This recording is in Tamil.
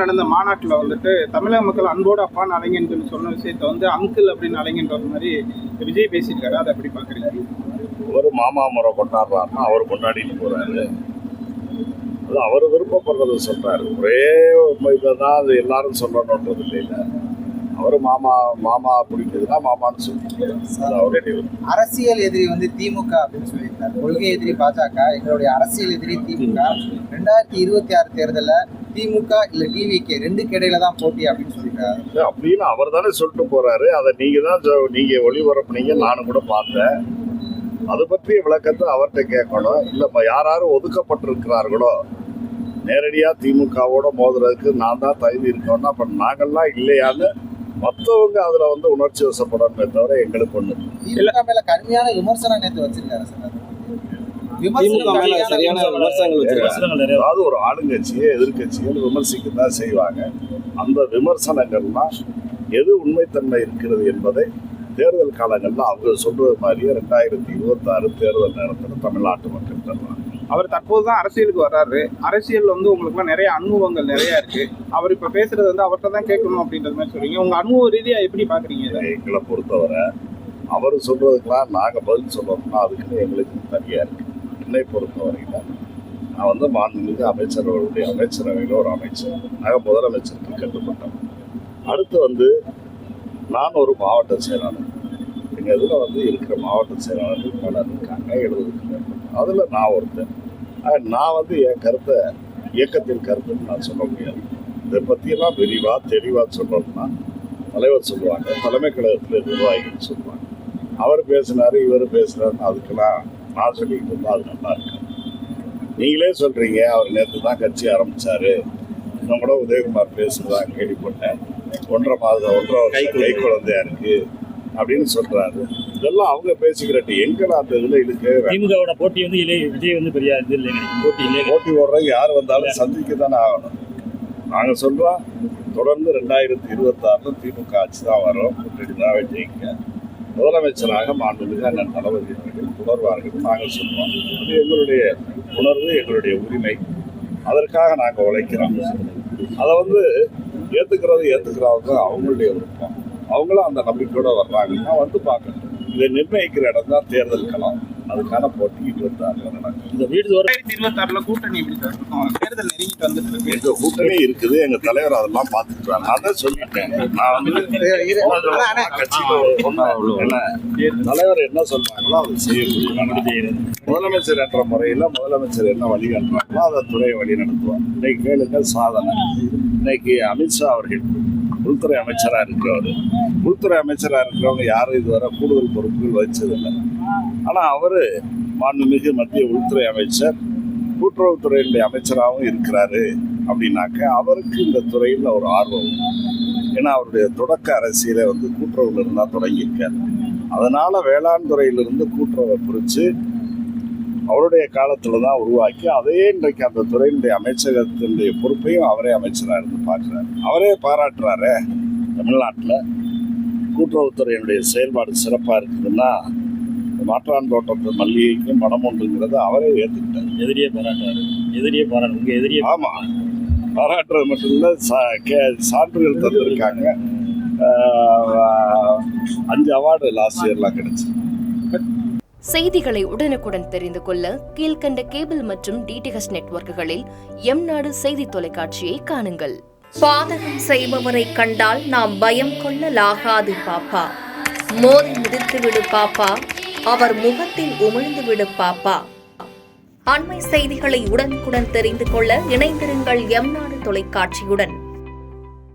நடந்த மாநாட்டில் வந்துட்டு தமிழக மக்கள் அன்போடு அப்பான்னு அலைங்கன்னு சொல்லி சொன்ன விஷயத்த வந்து அங்கிள் அப்படின்னு அலைங்கன்ற மாதிரி விஜய் பேசியிருக்காரு. அதை எப்படி பார்க்குறீங்க? ஒரு மாமா முறை கொண்டாடுறாருன்னா அவர் கொண்டாடிட்டு போறாரு. அது அவர் விருப்பப்படுறத சொல்றாரு. ஒரே இதான் அது எல்லாரும் சொல்லணுன்றது இல்லை. அவர் மாமா பிடிக்குதுன்னா மாமான்னு சொல்லிட்டு அவருடைய அரசியல் எதிரி வந்து திமுக அப்படின்னு சொல்லியிருக்காரு. கொள்கை எதிரி பாஜக, எங்களுடைய அரசியல் எதிரி திமுக. 2026 தேர்தலில் திமுக இல்ல டிவிகே ரெண்டுக்கு இடையில தான் போட்டி அப்படின்னு சொல்லியிருக்காரு. அப்படின்னு அவர் தானே சொல்லிட்டு போறாரு. அதை நீங்க ஒளிபரப்புனீங்க, நானும் கூட பார்த்தேன். அது பற்றிய விளக்கத்தை அவர்கிட்ட கேட்கணும். இல்லை யாரும் ஒதுக்கப்பட்டிருக்கிறார்களோ நேரடியாக திமுகவோட மோதுறதுக்கு நான் தான் தகுதி இருக்கோம்னா அப்போ நாங்கள்லாம் இல்லையான்னு மற்றவங்க அதில் வந்து உணர்ச்சி வசப்படணுமே தவிர எங்களுக்கு ஒன்று திமுக மேல கடுமையான விமர்சனம் நேற்று வச்சிருக்காரு சார். அதாவது ஒரு ஆளுங்கட்சியை எதிர்கட்சிகள் விமர்சிக்கத்தான் செய்வாங்க. அந்த விமர்சனங்கள்லாம் எது உண்மைத்தன்மை இருக்கிறது என்பதை தேர்தல் காலங்களில் அவங்க சொல்றது மாதிரியே 2026 தேர்தல் நேரத்தில் தமிழ்நாட்டு மக்கள் தருவாங்க. அவர் தற்போது தான் அரசியலுக்கு வர்றாரு. அரசியல் வந்து உங்களுக்குலாம் நிறைய அனுபவங்கள் நிறைய இருக்கு. அவர் இப்ப பேசுறது வந்து அவர்கிட்ட தான் கேட்கணும் அப்படின்றது மாதிரி சொல்றீங்க. உங்க அனுபவ ரீதியா எப்படி பாக்குறீங்க? எங்களை பொறுத்தவரை அவர் சொல்றதுக்கெல்லாம் நாங்கள் பதில் சொல்லணும்னா அதுக்குன்னு எங்களுக்கு தனியாக இருக்கு. என்னை பொறுத்தவரையில் நான் வந்து மாண்புமிகு அமைச்சர்களுடைய அமைச்சரவையில் ஒரு அமைச்சர். நாங்கள் முதலமைச்சருக்கு கட்டுப்பட்டோம். அடுத்து வந்து நான் ஒரு மாவட்ட செயலாளர். எங்கள் இதில் வந்து இருக்கிற மாவட்ட செயலாளர்கள் பலர் இருக்காங்க, 70க்கு மேற்பட்ட. அதில் நான் ஒருத்தன். நான் வந்து என் கருத்தை இயக்கத்தின் கருத்துன்னு நான் சொல்ல முடியாது. இதை பற்றியெல்லாம் விரிவாக தெளிவாக சொல்லணும்னா தலைவர் சொல்லுவாங்க, தலைமை கழகத்தில் நிர்வாகிகள் சொல்லுவாங்க. அவர் பேசினார், இவர் பேசுனாருன்னு அதுக்கெல்லாம் நான் சொல்லிக்கிட்டு இருந்தால் அது நல்லா இருக்கு. நீங்களே சொல்கிறீங்க அவர் நேற்று தான் கட்சி ஆரம்பித்தார், இன்னும் கூட உதயகுமார் பேசுகிறதான் கேள்விப்பட்டேன், 1.5 வருஷம் கை குழந்தையா இருக்குது அப்படின்னு சொல்கிறாரு. இதெல்லாம் அவங்க பேசிக்கிறட்டு எங்களை அந்த இதில் இருக்கு. திமுகவோட போட்டி வந்து விஜய் வந்து பெரிய இது இல்லை, போட்டி போடுறவங்க யார் வந்தாலும் சந்திக்க தானே ஆகணும். நாங்கள் சொல்கிறோம் தொடர்ந்து 2026 திமுக ஆட்சி தான் வரும், கூட்டணி தான் ஜெயிக்க. முதலமைச்சராக மாண்புமிகு அண்ணன் தளபதி அவர்கள் தொடர்வார்கள் நாங்கள் சொல்கிறோம். அது எங்களுடைய உணர்வு, எங்களுடைய உரிமை. அதற்காக நாங்கள் உழைக்கிறோம். அதை வந்து ஏற்றுக்கிறாங்க அவங்களுடைய விருப்பம். அவங்களும் அந்த நம்பிக்கையோட வர்றாங்கன்னா வந்து பார்க்கணும். இதை நிர்ணயிக்கிற இடம் தான் தேர்தல் களம். அதுக்கான போட்டி 26 நடக்கும். இந்த 2026 கூட்டணி தேர்தல் நெருங்கிட்டு வந்துட்டு இருக்கு. எங்க கூட்டணி இருக்குது, எங்க தலைவர் அதெல்லாம் பார்த்துக்கிறாங்க. அதான் சொல்லிட்டேன். நான் வந்து தலைவர் என்ன சொல்றாங்களோ அதை செய்ய முதலமைச்சர் என்ற முறையில் முதலமைச்சர் என்ன வழிகாட்டுறாங்களோ அதை துறையை வழி நடத்துவார். இன்னைக்கு கேளுங்க சாதனை. இன்னைக்கு அமித்ஷா அவர்கள் உள்துறை அமைச்சராக இருக்கிறவர். உள்துறை அமைச்சராக இருக்கிறவங்க யாரும் இதுவரை கூடுதல் பொறுப்புகள் வச்சதில்லை. ஆனால் அவர் மாண்புமிகு மத்திய உள்துறை அமைச்சர், கூட்டுறவுத்துறையினுடைய அமைச்சராகவும் இருக்கிறாரு. அப்படின்னாக்க அவருக்கு இந்த துறையில் ஒரு ஆர்வம். ஏன்னா அவருடைய தொடக்க அரசியலை வந்து கூட்டுறவுல இருந்தால் தொடங்கியிருக்காரு. அதனால வேளாண் துறையிலிருந்து கூட்டுறவை பிரித்து அவருடைய காலத்தில் தான் உருவாக்கி அதையே இன்றைக்கு அந்த துறையினுடைய அமைச்சகத்தினுடைய பொறுப்பையும் அவரே அமைச்சராக இருந்து பார்க்குறாரு. அவரே பாராட்டுறாரு. தமிழ்நாட்டில் கூட்டுறவுத்துறையினுடைய செயல்பாடு சிறப்பாக இருக்குதுன்னா மாற்றான் தோட்டத்து மல்லிகைக்கும் மனம் ஒன்றுங்கிறத அவரே ஏற்றுக்கிட்டார். எதிரியே பாராட்டு. ஆமாம், பாராட்டுறது மட்டும் இல்லை, சான்றுகள் தந்திருக்காங்க. 5 அவார்டு லாஸ்ட் இயர்லாம் கிடைச்சி. செய்திகளை உடனுக்குடன் தெரிந்து கொள்ள கீழ்கண்ட கேபிள் மற்றும் டிடிஹெச் நெட்வொர்க்குகளில் எம்நாடு செய்தி தொலைக்காட்சியை காணுங்கள். பாதகம் செய்பவரை கண்டால் நாம் பயம் கொள்ளலாகாது பாப்பா. மோதி மிதித்து விடு பாப்பா, அவர் முகத்தில் உமிழ்ந்து விடு பாப்பா. அண்மை செய்திகளை உடனுக்குடன் தெரிந்து கொள்ள இணைந்திருங்கள் எம்நாடு தொலைக்காட்சியுடன்.